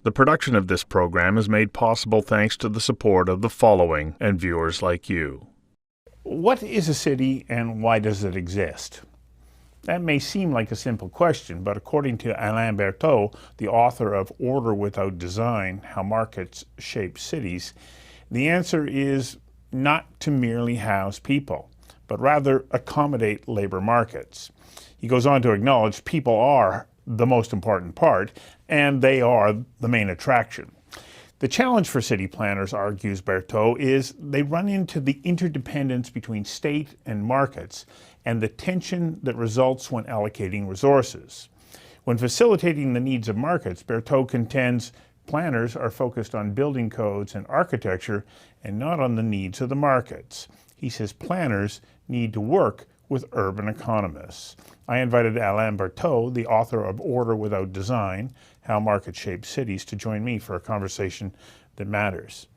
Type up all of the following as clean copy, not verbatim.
The production of this program is made possible thanks to the support of the following and viewers like you. What is a city and why does it exist? That may seem like a simple question, but according to Alain Bertaud, the author of Order Without Design, How Markets Shape Cities, the answer is not to merely house people, but rather accommodate labor markets. He goes on to acknowledge people are the most important part, and they are the main attraction. The challenge for city planners, argues Bertaud, is they run into the interdependence between state and markets and the tension that results when allocating resources. When facilitating the needs of markets, Bertaud contends planners are focused on building codes and architecture and not on the needs of the markets. He says planners need to work with urban economists. I invited Alain Bertaud, the author of Order Without Design, How Markets Shape Cities, to join me for a conversation that matters.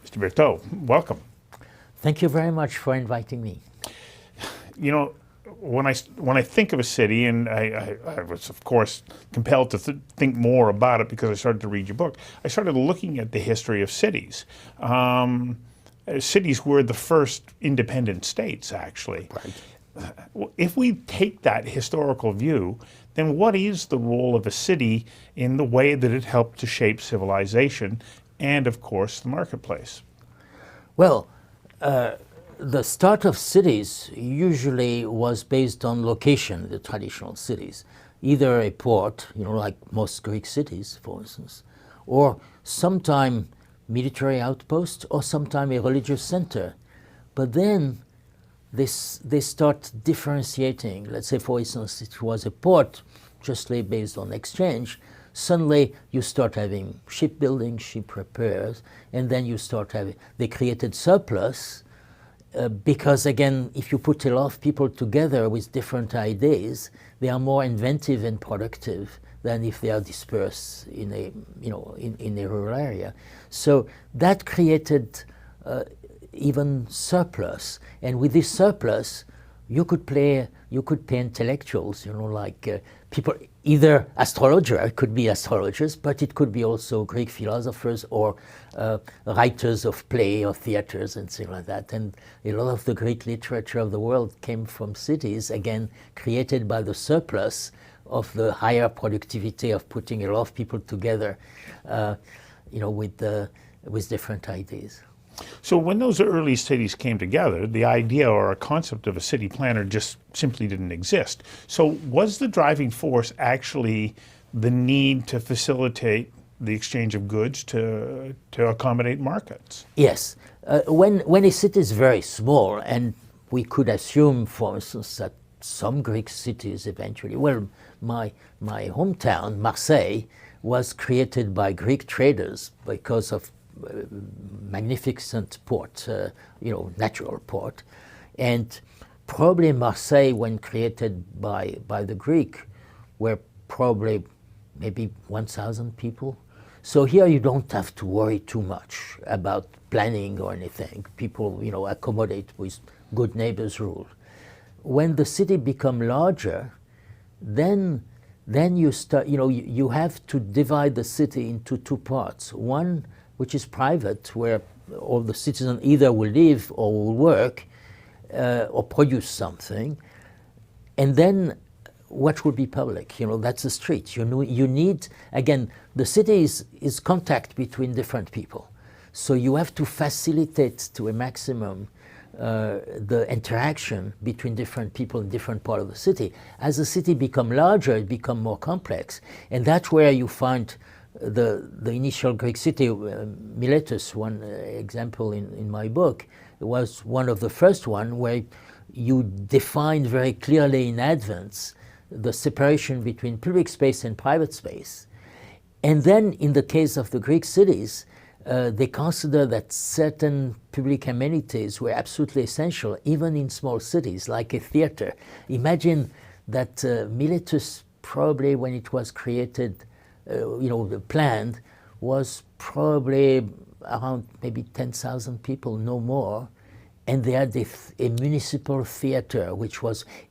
Mr. Bertaud, welcome. Thank you very much for inviting me. You know, when I think of a city, and I was, of course, compelled to think more about it because I started to read your book, I started looking at the history of cities. Cities were the first independent states, actually. Right. If we take that historical view, then what is the role of a city in the way that it helped to shape civilization and, of course, the marketplace? Well, the start of cities usually was based on location, the traditional cities. Either a port, like most Greek cities, for instance, or sometime military outpost, or sometime a religious center. But then they start differentiating. Let's say, for instance, it was a port justly based on exchange. Suddenly you start having shipbuilding, ship repairs, and then you start having, they created surplus because, again, if you put a lot of people together with different ideas, they are more inventive and productive than if they are dispersed in a, in a rural area. So that created even surplus, and with this surplus, you could pay intellectuals, like people, either it could be astrologers, but it could be also Greek philosophers or writers of play or theaters and things like that. And a lot of the Greek literature of the world came from cities, again, created by the surplus of the higher productivity of putting a lot of people together, with different ideas. So when those early cities came together, the idea or a concept of a city planner just simply didn't exist. So was the driving force actually the need to facilitate the exchange of goods to accommodate markets? Yes. When a city is very small, and we could assume, for instance, that some Greek cities eventually, well, my hometown, Marseille, was created by Greek traders because of magnificent port, natural port. And probably Marseille, when created by the Greek, were probably maybe 1,000 people. So here you don't have to worry too much about planning or anything. People, accommodate with good neighbors rule. When the city become larger, then you start, you have to divide the city into two parts. One which is private, where all the citizens either will live or will work or produce something. And then what will be public? That's the street. You need, again, the city is contact between different people. So you have to facilitate to a maximum the interaction between different people in different parts of the city. As the city become larger, it become more complex. And that's where you find the initial Greek city, Miletus, one example in my book, was one of the first one where you defined very clearly in advance the separation between public space and private space. And then in the case of the Greek cities, they consider that certain public amenities were absolutely essential, even in small cities, like a theater. Imagine that Miletus, probably when it was created, planned, was probably around maybe 10,000 people, no more. And they had a municipal theater,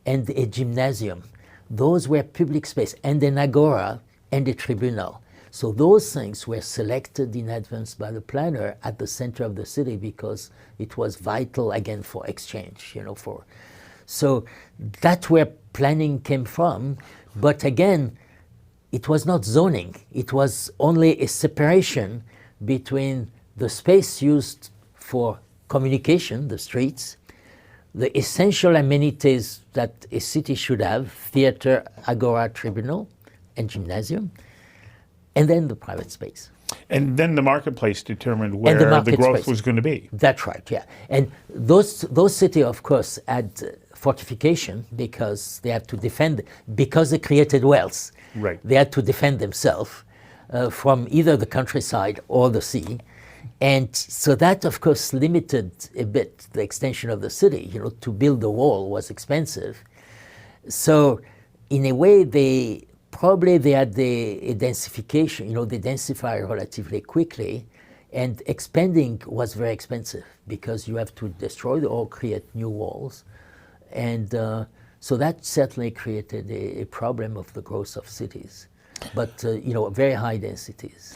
and a gymnasium. Those were public space, and an agora and a tribunal. So those things were selected in advance by the planner at the center of the city because it was vital, again, for exchange, So that's where planning came from. But again, it was not zoning. It was only a separation between the space used for communication, the streets, the essential amenities that a city should have, theater, agora, tribunal, and gymnasium, and then the private space. And then the marketplace determined where the growth was going to be. That's right, yeah. And those cities, of course, had fortification because they had to defend, because they created wealth. Right. They had to defend themselves from either the countryside or the sea. And so that, of course, limited a bit the extension of the city. To build a wall was expensive. So in a way, they had the densification, they densify relatively quickly, and expanding was very expensive because you have to destroy or create new walls. And so that certainly created a problem of the growth of cities, but very high densities.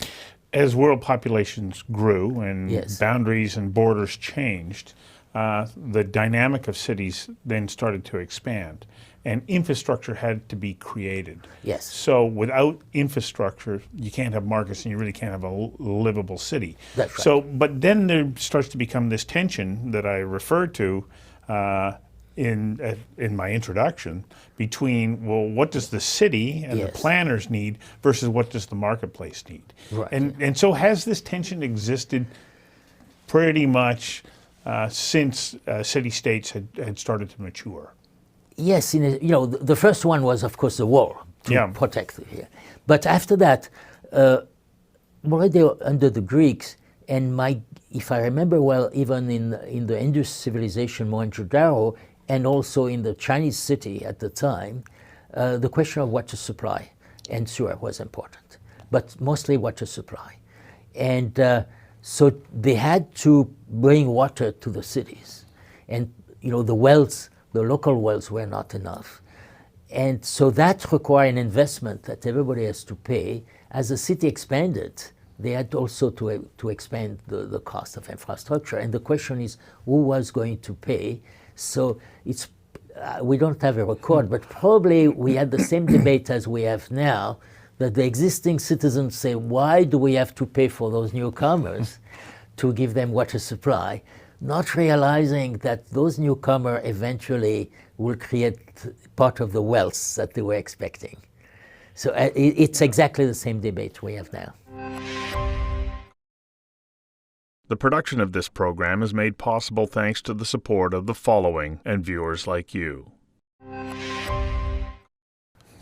As world populations grew and Yes. boundaries and borders changed, the dynamic of cities then started to expand, and infrastructure had to be created. Yes. So without infrastructure, you can't have markets, and you really can't have a livable city. That's right. So, but then there starts to become this tension that I referred to in my introduction between, well, what does the city and the Yes. planners need versus what does the marketplace need? Right. And so has this tension existed pretty much since city-states had started to mature? Yes, the first one was, of course, the wall to protect here. But after that, already under the Greeks, and if I remember well, even in the Indus civilization, Mohenjo-daro, and also in the Chinese city at the time, the question of water supply and sewer was important, but mostly water supply. And so they had to bring water to the cities. And, the wells, the local wells were not enough. And so that required an investment that everybody has to pay. As the city expanded, they had also to expand the cost of infrastructure. And the question is, who was going to pay? So we don't have a record, but probably we had the same debate as we have now, that the existing citizens say, why do we have to pay for those newcomers to give them water supply? Not realizing that those newcomers eventually will create part of the wealth that they were expecting. So it's exactly the same debate we have now. The production of this program is made possible thanks to the support of the following and viewers like you.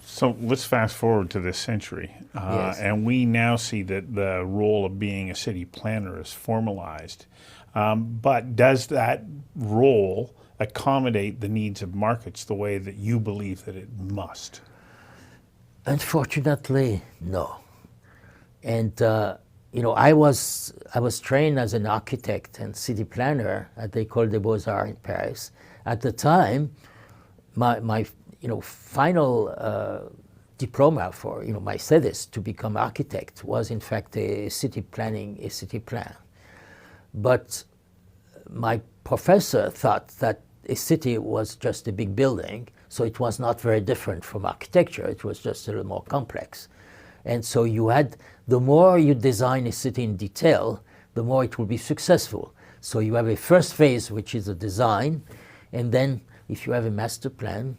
So let's fast forward to this century, Yes. and we now see that the role of being a city planner is formalized. But does that role accommodate the needs of markets the way that you believe that it must? Unfortunately, no. And I was trained as an architect and city planner at the École des Beaux-Arts in Paris. At the time, my final diploma for my thesis to become architect was in fact a city plan. But my professor thought that a city was just a big building, so it was not very different from architecture. It was just a little more complex. And so the more you design a city in detail, the more it will be successful. So you have a first phase, which is the design, and then if you have a master plan,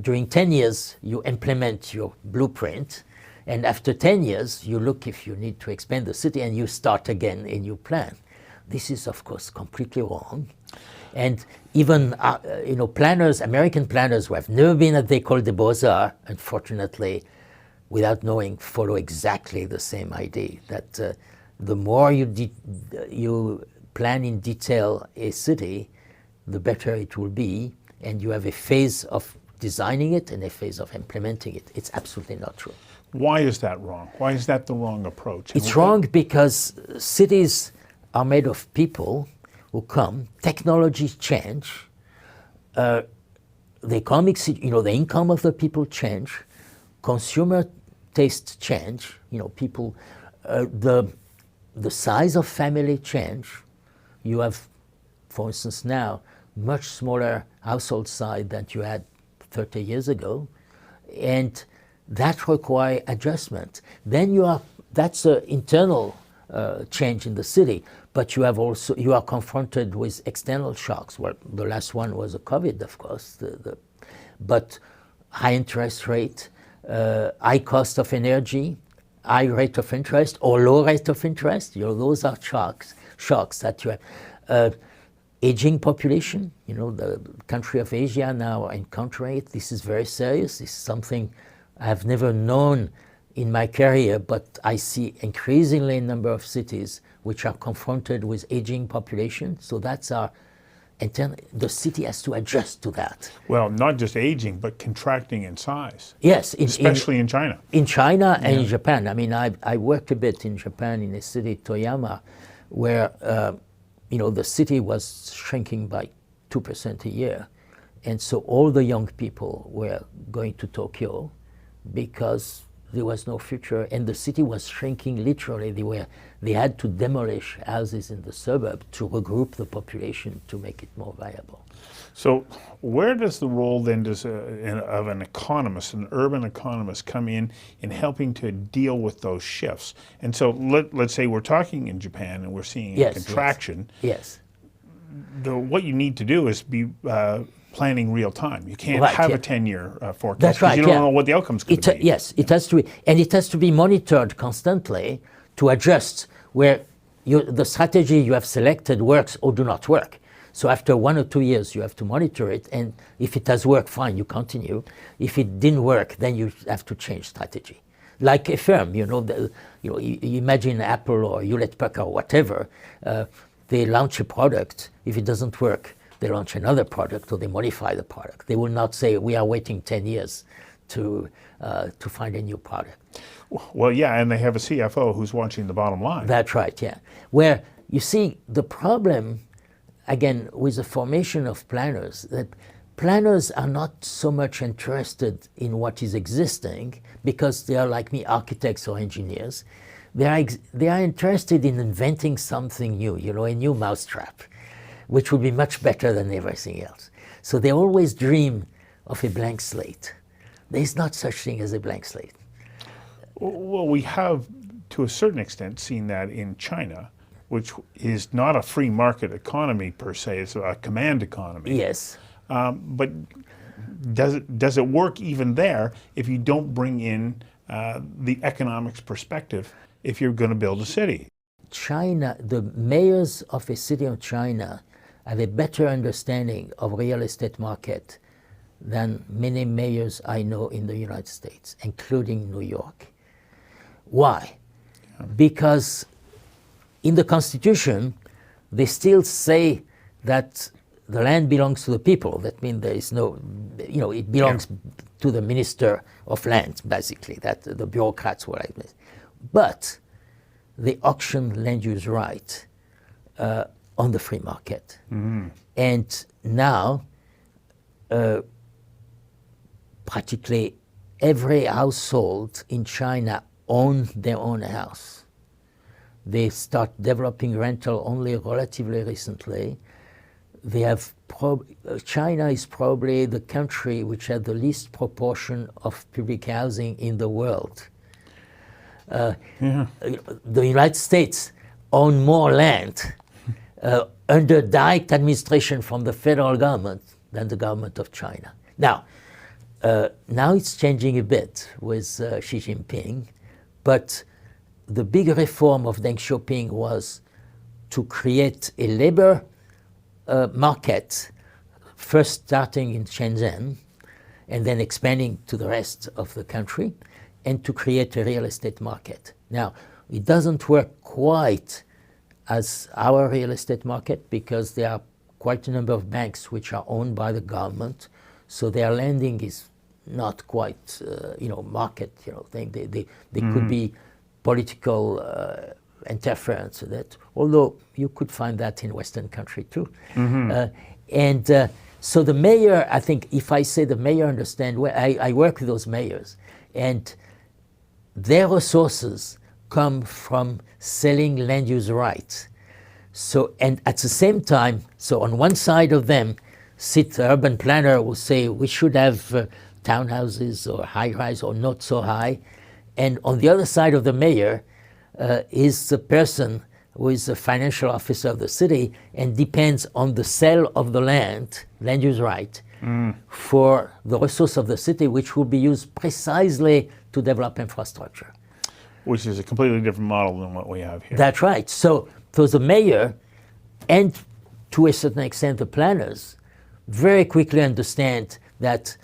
during 10 years, you implement your blueprint, and after 10 years, you look if you need to expand the city, and you start again a new plan. This is, of course, completely wrong. And even, planners, American planners who have never been at the École des Beaux-Arts, unfortunately, without knowing, follow exactly the same idea, that the more you plan in detail a city, the better it will be, and you have a phase of designing it and a phase of implementing it. It's absolutely not true. Why is that wrong? Why is that the wrong approach? It's wrong because cities are made of people who come, technologies change, the economic, the income of the people change, consumer tastes change. You know, people, the size of family change. You have, for instance, now much smaller household size than you had 30 years ago, and that requires adjustment. Then that's an internal change in the city, but you are confronted with external shocks. Well, the last one was the COVID, of course, but high interest rate, high cost of energy, high rate of interest or low rate of interest. You know, those are shocks that you have. Aging population, you know, the country of Asia now encountering it. This is very serious. This is something I've never known in my career, but I see increasingly a number of cities which are confronted with aging population. So that's the city has to adjust to that. Well, not just aging, but contracting in size. Yes. Especially in China. In China and in Japan. I mean, I worked a bit in Japan in a city, Toyama, where you know, the city was shrinking by 2% a year. And so all the young people were going to Tokyo because there was no future, and the city was shrinking literally. They had to demolish houses in the suburb to regroup the population to make it more viable. So where does the role then of an economist, an urban economist, come in helping to deal with those shifts? And so let's say we're talking in Japan and we're seeing a contraction. Yes. What you need to do is be planning real time. You can't have a 10-year forecast. That's right. You don't know what the outcome's going to be. Yes, it has to be, and it has to be monitored constantly to adjust where the strategy you have selected works or do not work. So after 1 or 2 years, you have to monitor it, and if it has worked, fine, you continue. If it didn't work, then you have to change strategy. Like a firm, you imagine Apple or Hewlett-Packard or whatever, they launch a product. If it doesn't work, they launch another product or they modify the product. They will not say, we are waiting 10 years to find a new product. Well, yeah, and they have a CFO who's watching the bottom line. That's right, yeah. Where, you see, the problem, again, with the formation of planners, that planners are not so much interested in what is existing because they are, like me, architects or engineers. They are interested in inventing something new, you know, a new mousetrap, which would be much better than everything else. So they always dream of a blank slate. There's not such thing as a blank slate. Well, we have, to a certain extent, seen that in China, which is not a free market economy per se, it's a command economy. Yes. But does it work even there if you don't bring in the economics perspective if you're going to build a city? China, the mayors of a city of China have a better understanding of real estate market than many mayors I know in the United States, including New York. Why? Yeah. Because in the Constitution, they still say that the land belongs to the people. That means there is no, you know, it belongs to the Minister of Land, basically, that the bureaucrats were like this. But they auction land use right on the free market. Mm-hmm. And now, practically every household in China owns their own house. They start developing rental only relatively recently. They have China is probably the country which has the least proportion of public housing in the world. The United States own more land under direct administration from the federal government than the government of China. Now it's changing a bit with Xi Jinping, but the big reform of Deng Xiaoping was to create a labor market, first starting in Shenzhen and then expanding to the rest of the country, and to create a real estate market. Now, it doesn't work quite as our real estate market because there are quite a number of banks which are owned by the government, so their lending is not quite, market, thing. They could be political interference in it, although you could find that in Western country too. Mm-hmm. So the mayor, I think, if I say the mayor understand, well, I work with those mayors, and their resources come from selling land use rights. So, and at the same time, so on one side of them sit the urban planner who say we should have townhouses or high-rise or not so high. And on the other side of the mayor is the person who is the financial officer of the city and depends on the sale of the land use right, for the resource of the city, which will be used precisely to develop infrastructure. Which is a completely different model than what we have here. That's right. So the mayor and to a certain extent the planners very quickly understand that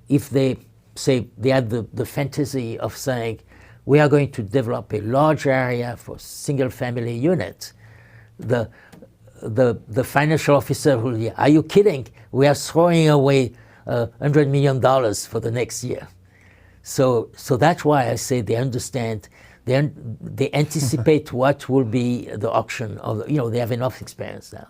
if they say they had the fantasy of saying we are going to develop a large area for single family units, the financial officer will say, are you kidding? We are throwing away $100 million for the next year. So that's why I say they understand, they anticipate what will be the auction of, they have enough experience now.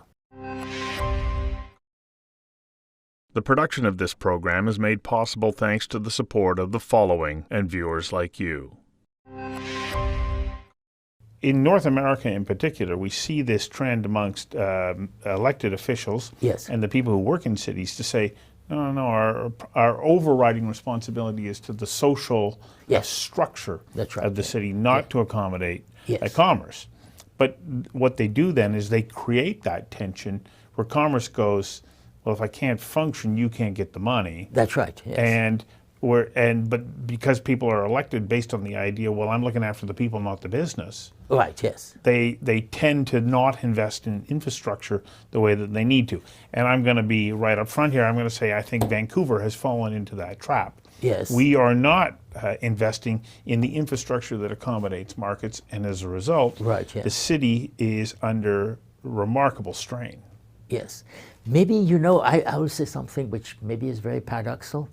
The production of this program is made possible thanks to the support of the following and viewers like you. In North America in particular, we see this trend amongst elected officials and the people who work in cities to say, no, our overriding responsibility is to the social structure of the city, not to accommodate commerce. But what they do then is they create that tension where commerce goes, well, if I can't function, you can't get the money. That's right. Yes. But because people are elected based on the idea, well, I'm looking after the people, not the business. Right. Yes. They tend to not invest in infrastructure the way that they need to. And I'm going to be right up front here. I'm going to say I think Vancouver has fallen into that trap. Yes. We are not investing in the infrastructure that accommodates markets, and as a result, the city is under remarkable strain. Yes. Maybe, I will say something which maybe is very paradoxical.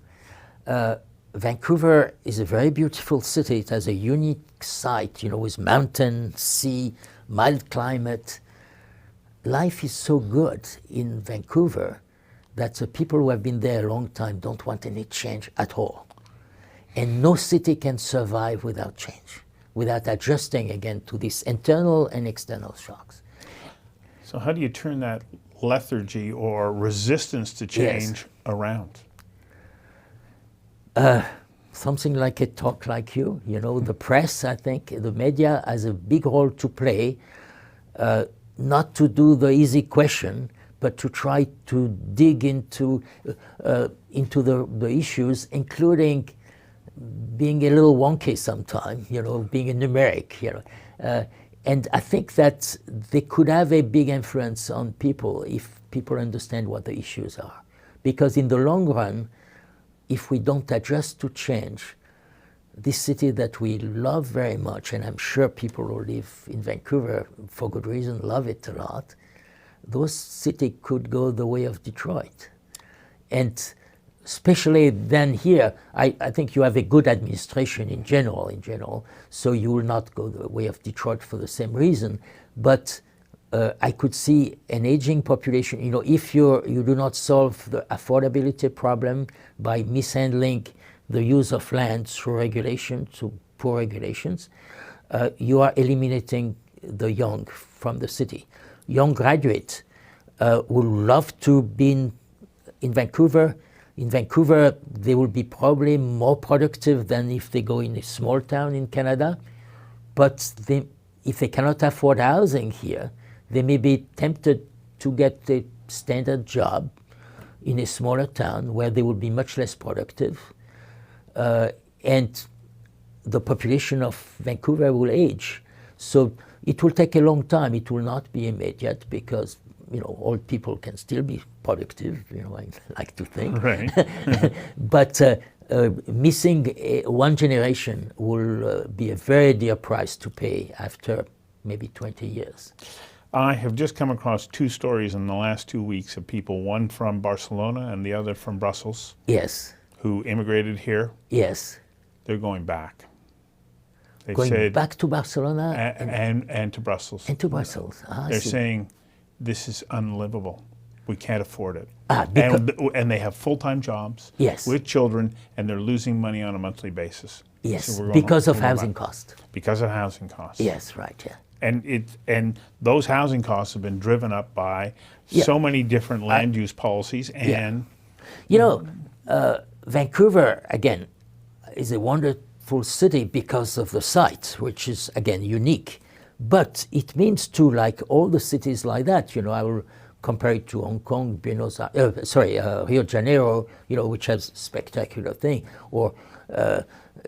Vancouver is a very beautiful city. It has a unique site, with mountain, sea, mild climate. Life is so good in Vancouver that the people who have been there a long time don't want any change at all. And no city can survive without change, without adjusting again to these internal and external shocks. So how do you turn that lethargy or resistance to change around? Something like a talk like you, the press, I think, the media has a big role to play, not to do the easy question, but to try to dig into the issues, including being a little wonky sometimes, being a numeric, and I think that they could have a big influence on people if people understand what the issues are. Because in the long run, if we don't adjust to change, this city that we love very much, and I'm sure people who live in Vancouver for good reason love it a lot, those cities could go the way of Detroit. And especially then here, I think you have a good administration in general, so you will not go the way of Detroit for the same reason. But I could see an aging population, if you do not solve the affordability problem by mishandling the use of land through regulation, through poor regulations, you are eliminating the young from the city. Young graduates would love to be in Vancouver. In Vancouver, they will be probably more productive than if they go in a small town in Canada. But if they cannot afford housing here, they may be tempted to get a standard job in a smaller town where they will be much less productive. And the population of Vancouver will age. So it will take a long time. It will not be immediate because old people can still be productive, I like to think. Right. But missing one generation will be a very dear price to pay after maybe 20 years. I have just come across two stories in the last 2 weeks of people, one from Barcelona and the other from Brussels. Yes. Who immigrated here. Yes. They're going back. They going back to Barcelona? And to Brussels. And to Brussels. They're saying, this is unlivable. We can't afford it. And they have full-time jobs Yes. with children, and they're losing money on a monthly basis. Yes, So because of housing cost. Because of housing costs. Yes, right, yeah. And those housing costs have been driven up by so many different land use policies and... You know, Vancouver, again, is a wonderful city because of the site, which is, again, unique. But it means too, like all the cities like that, you know, I will compare it to Hong Kong, Rio de Janeiro, you know, which has spectacular thing, or,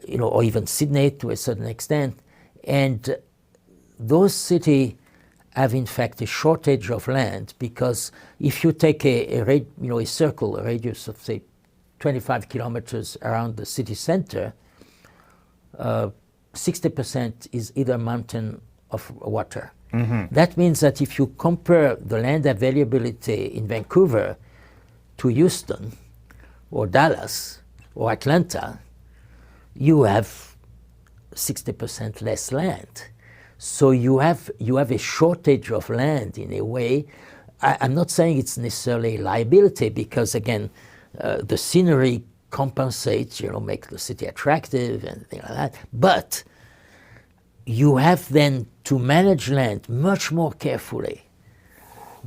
you know, or even Sydney to a certain extent. And those cities have in fact a shortage of land, because if you take a circle, a radius of say 25 kilometers around the city center, 60% is either mountain of water. That means that if you compare the land availability in Vancouver to Houston or Dallas or Atlanta, you have 60% less land. So you have a shortage of land in a way. I'm not saying it's necessarily a liability, because again, the scenery compensates, you know, make the city attractive and things like that. But you have then to manage land much more carefully,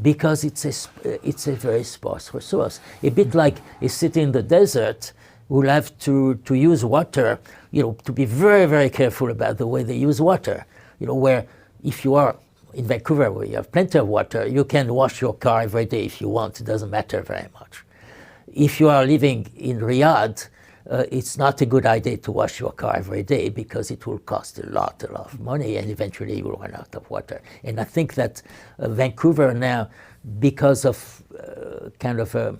because it's a very sparse resource. A bit like a city in the desert will have to use water, you know, to be very, very careful about the way they use water. You know, where if you are in Vancouver, where you have plenty of water, you can wash your car every day if you want. It doesn't matter very much. If you are living in Riyadh, it's not a good idea to wash your car every day, because it will cost a lot of money, and eventually you will run out of water. And I think that Vancouver now, because of kind of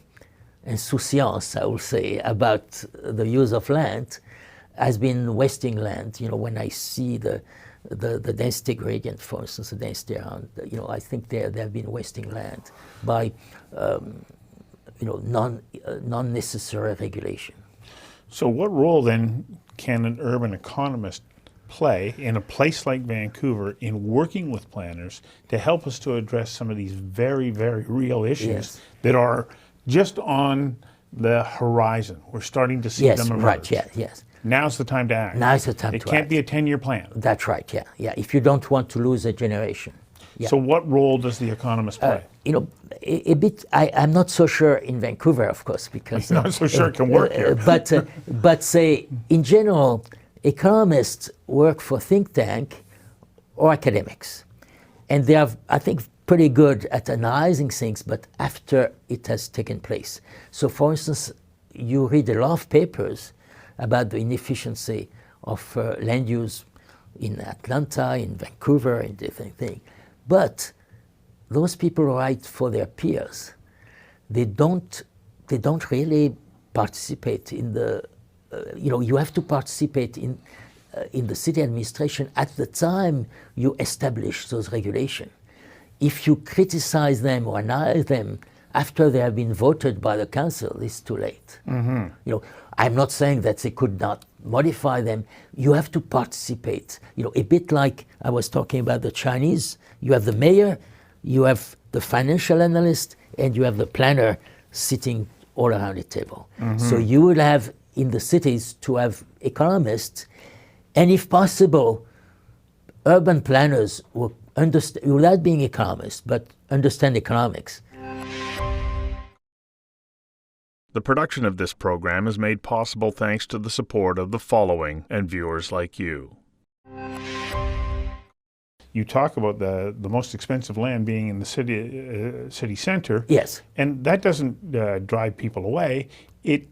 insouciance, I will say, about the use of land, has been wasting land. You know, when I see the density gradient, for instance, the density around, you know, I think they have been wasting land by, you know, non-necessary regulation. So what role then can an urban economist play in a place like Vancouver in working with planners to help us to address some of these very, very real issues that are just on the horizon? We're starting to see them emerge. Right, yeah, yes. Now's the time to act. Now's the time to act. It can't be a 10-year plan. That's right, yeah, yeah. If you don't want to lose a generation. Yeah. So what role does the economist play? You know, a bit. I'm not so sure in Vancouver, of course, because I'm not so sure it can work here. But say in general, economists work for think tank or academics, and they are, I think, pretty good at analyzing things, but after it has taken place. So, for instance, you read a lot of papers about the inefficiency of land use in Atlanta, in Vancouver, in different things. But those people write for their peers. They don't really participate in the, you know, you have to participate in the city administration at the time you establish those regulations. If you criticize them or analyze them after they have been voted by the council, it's too late. You know, I'm not saying that they could not modify them. You have to participate. You know, a bit like I was talking about the Chinese. You have the mayor, you have the financial analyst, and you have the planner sitting all around the table. So you will have in the cities to have economists, and if possible, urban planners will understand, without being economists, but understand economics. The production of this program is made possible thanks to the support of the following and viewers like you. You talk about the most expensive land being in the city center. Yes. And that doesn't drive people away. It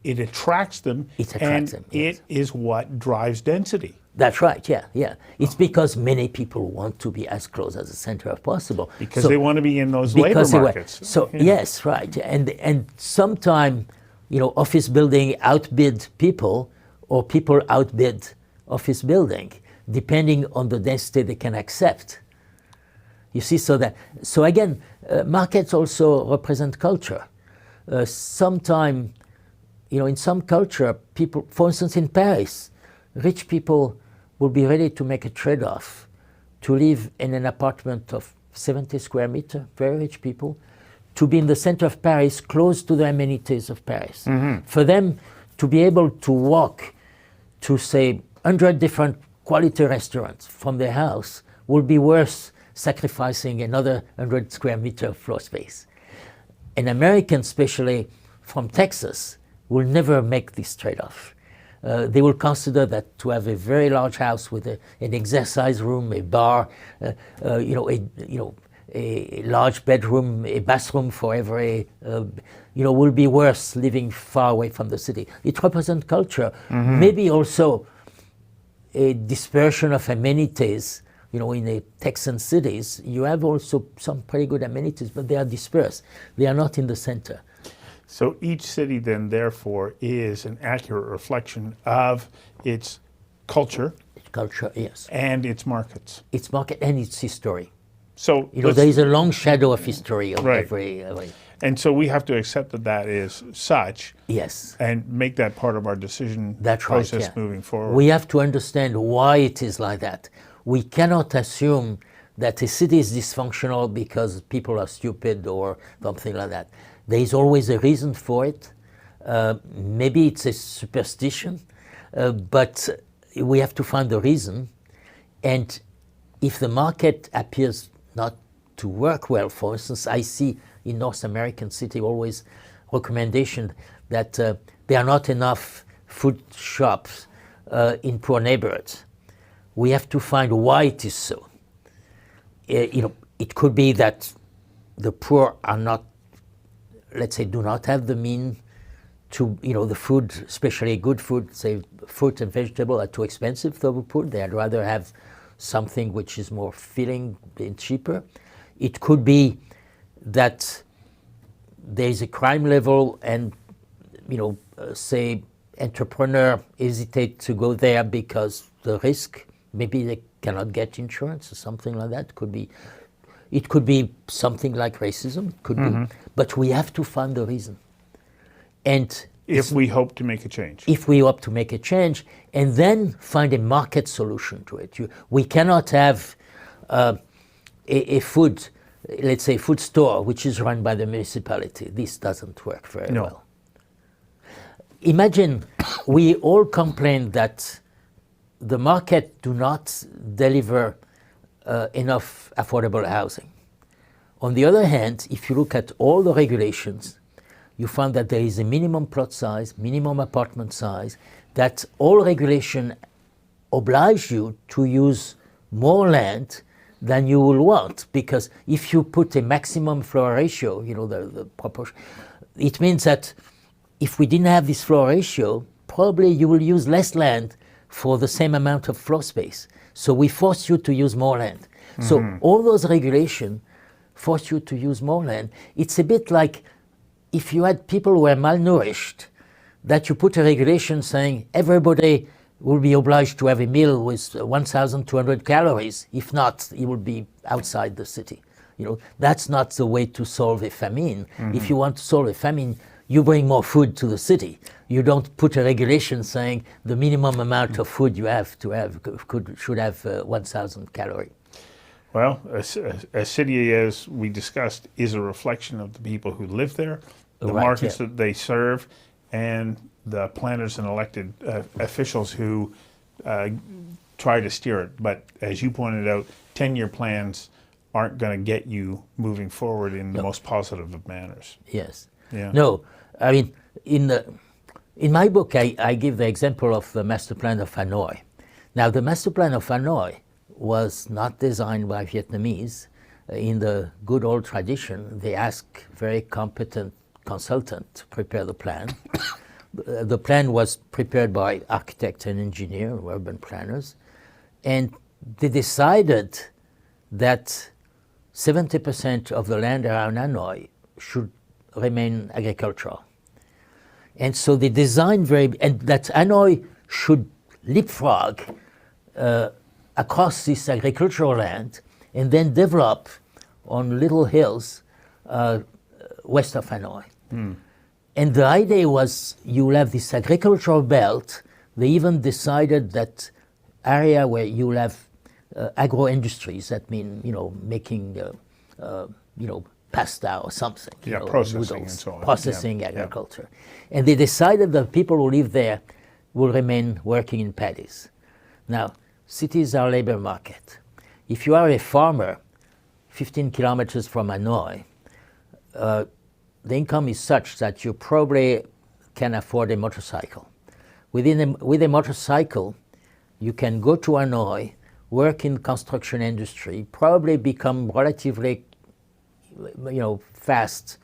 attracts them. It attracts them, yes. It is what drives density. That's right, yeah, yeah. It's because many people want to be as close as the center as possible. Because they want to be in those labor markets. So, yes, right. And sometimes, you know, office building outbid people, or people outbid office building, depending on the density they can accept. You see, so again, markets also represent culture. Sometime, you know, in some culture, people, for instance, in Paris, rich people will be ready to make a trade-off to live in an apartment of 70 square meters, very rich people, to be in the center of Paris, close to the amenities of Paris. For them to be able to walk to, say, 100 different quality restaurants from their house will be worth sacrificing another 100 square meter of floor space. An American, especially from Texas, will never make this trade-off. They will consider that to have a very large house with an exercise room, a bar, a large bedroom, a bathroom for every, will be worth living far away from the city. It represents culture. Maybe also a dispersion of amenities. In the Texan cities, you have also some pretty good amenities, but they are dispersed. They are not in the center. So each city then, therefore, is an accurate reflection of its culture. Culture, yes. And its markets. Its market and its history. So there is a long shadow of history of right. every. And so we have to accept that that is such. Yes. And make that part of our decision process right, yeah. moving forward. We have to understand why it is like that. We cannot assume that a city is dysfunctional because people are stupid or something like that. There is always a reason for it. Maybe it's a superstition, but we have to find the reason. And if the market appears not to work well, for instance, I see in North American city always recommendation that there are not enough food shops in poor neighborhoods. We have to find why it is so. It could be that the poor are not, let's say, do not have the means to, the food, especially good food, say fruit and vegetable are too expensive for the poor. They'd rather have something which is more filling and cheaper. It could be that there is a crime level and, say, entrepreneur hesitate to go there because the risk, maybe they cannot get insurance or something like that. It could be something like racism, could be, but we have to find the reason. And if we hope to make a change. If we hope to make a change, and then find a market solution to it. We cannot have a food, let's say food store, which is run by the municipality. This doesn't work very well. Imagine we all complain that the market do not deliver enough affordable housing. On the other hand, if you look at all the regulations, you find that there is a minimum plot size, minimum apartment size, that all regulation oblige you to use more land than you will want. Because if you put a maximum floor ratio, the proportion, it means that if we didn't have this floor ratio, probably you will use less land for the same amount of floor space. So we force you to use more land. So all those regulations force you to use more land. It's a bit like if you had people who were malnourished, that you put a regulation saying everybody will be obliged to have a meal with 1,200 calories. If not, it will be outside the city. That's not the way to solve a famine. If you want to solve a famine, you bring more food to the city. You don't put a regulation saying the minimum amount of food you have to have should have 1,000 calories. Well, a city, as we discussed, is a reflection of the people who live there, the markets that they serve, and the planners and elected officials who try to steer it. But as you pointed out, 10-year plans aren't going to get you moving forward in the most positive of manners. Yes. Yeah. No, I mean, in my book, I give the example of the master plan of Hanoi. Now, the master plan of Hanoi was not designed by Vietnamese. In the good old tradition, they ask very competent consultant to prepare the plan. The plan was prepared by architects and engineers, urban planners, and they decided that 70% of the land around Hanoi should remain agricultural. And so they designed and that Hanoi should leapfrog across this agricultural land and then develop on little hills west of Hanoi. And the idea was you will have this agricultural belt. They even decided that area where you will have agro-industries, that mean, making, pasta or something. Yeah, you know, processing noodles, and so on. processing Yeah, agriculture. And they decided that people who live there will remain working in paddies. Now, cities are labor market. If you are a farmer 15 kilometers from Hanoi, the income is such that you probably can afford a motorcycle. With a motorcycle, you can go to Hanoi, work in construction industry, probably become relatively, fast,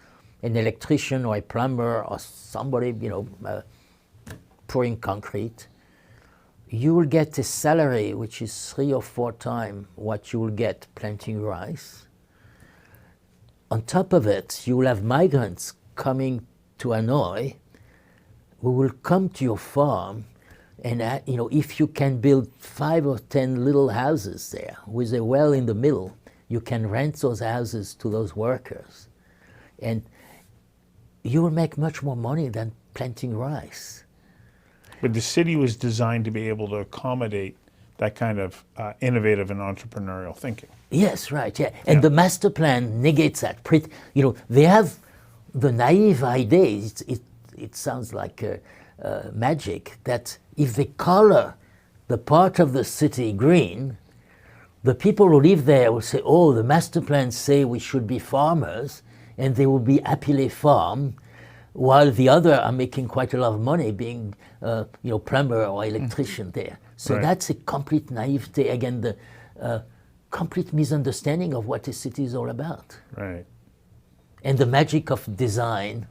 an electrician or a plumber or somebody, pouring concrete. You will get a salary which is 3 or 4 times what you will get planting rice. On top of it, you will have migrants coming to Hanoi who will come to your farm, and if you can build 5 or 10 little houses there with a well in the middle, you can rent those houses to those workers, and you will make much more money than planting rice. But the city was designed to be able to accommodate that kind of innovative and entrepreneurial thinking. Yes, right, yeah. And the master plan negates that. They have the naive idea, it sounds like magic, that if they color the part of the city green, the people who live there will say, oh, the master plans say we should be farmers, and they will be happily farm, while the other are making quite a lot of money being, plumber or electrician there. So that's a complete naivete, again, the complete misunderstanding of what a city is all about. Right. And the magic of design,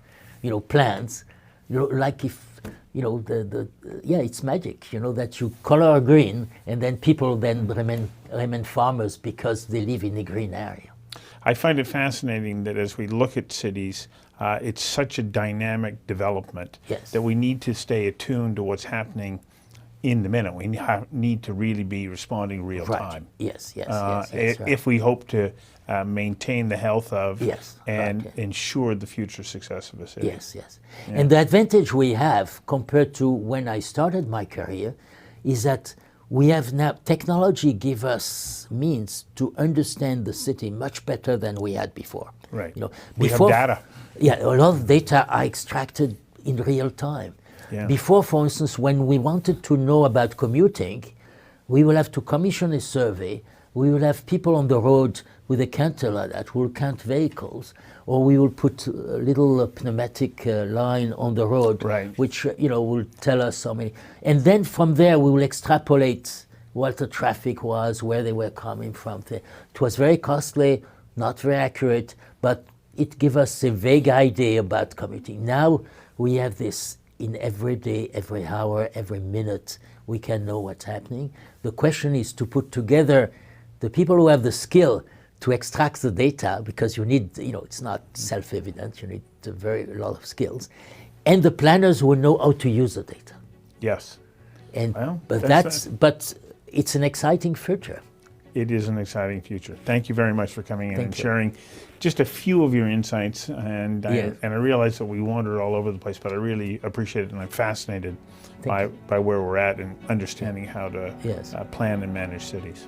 plans, like if, it's magic, that you color green, and then people then remain farmers because they live in a green area. I find it fascinating that as we look at cities, it's such a dynamic development that we need to stay attuned to what's happening in the minute. We need to really be responding real time. Yes, if we hope to maintain the health of and right. ensure the future success of a city. Yes. And the advantage we have compared to when I started my career is that we have now, technology gives us means to understand the city much better than we had before. Right. We have data. Yeah, a lot of data are extracted in real time. Yeah. Before, for instance, when we wanted to know about commuting, we will have to commission a survey. We will have people on the road with a counter like that who will count vehicles, or we will put a little pneumatic line on the road, which will tell us how many. And then from there, we will extrapolate what the traffic was, where they were coming from. It was very costly, not very accurate, but it gave us a vague idea about commuting. Now we have this in every day, every hour, every minute, we can know what's happening. The question is to put together the people who have the skill to extract the data, because you need, it's not self-evident, you need a lot of skills, and the planners who know how to use the data. Yes. And but it's an exciting future. It is an exciting future. Thank you very much for coming in and sharing just a few of your insights. And I realize that we wandered all over the place, but I really appreciate it, and I'm fascinated by where we're at and understanding how to plan and manage cities.